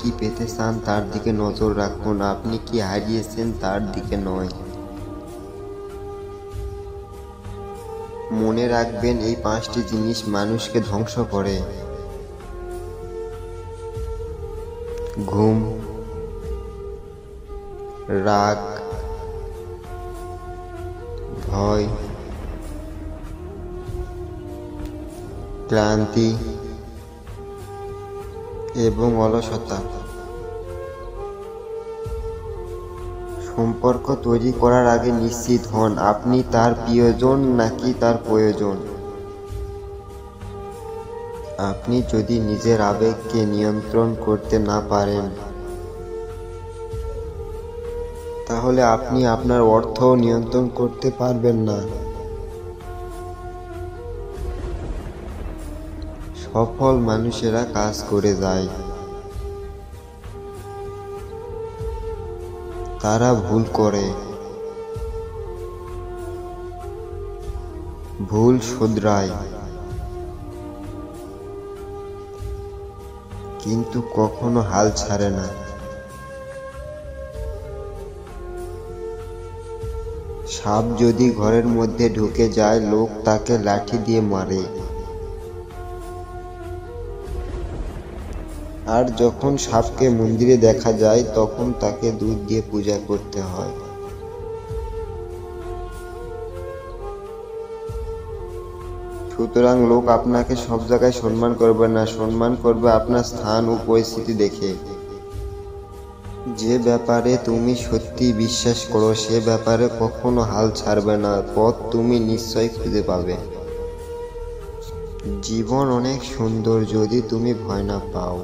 কি পেতে চান তার দিকে নজর রাখুন, আপনি কি হারিয়েছেন তার দিকে নয়। মনে রাখবেন, এই 5টি জিনিস মানুষকে ধ্বংস করে: ঘুম, রাগ, ভয়, ক্লান্তি এবং অলসতা। সম্পর্ক তৈরি করার আগে নিশ্চিত হন আপনি তার প্রিয়জন নাকি তার প্রয়োজন। আপনি যদি নিজের আবেগকে নিয়ন্ত্রণ করতে না পারেন, তাহলে আপনি আপনার অর্থও নিয়ন্ত্রণ করতে পারবেন না। সফল মানুষেরা কাজ করে যায়, তারা ভুল করে, ভুল শুধরায়, কিন্তু কখনো হাল ছাড়ে না। সাপ যদি ঘরের মধ্যে ঢুকে যায়, লোক তাকে লাঠি দিয়ে মারে, আর যখন সাপকে মন্দিরে দেখা যায় তখন তাকে দুধ দিয়ে পূজা করতে হয়। সুতরাং লোক আপনাকে সব জায়গায় সম্মান করবে না, সম্মান করবে আপনার স্থান ও পরিস্থিতি দেখে। যে ব্যাপারে তুমি সত্যি বিশ্বাস করো সে ব্যাপারে কখনো হাল ছাড়বে না, পথ তুমি নিশ্চয়ই খুঁজে পাবে। জীবন অনেক সুন্দর যদি তুমি ভয় না পাও।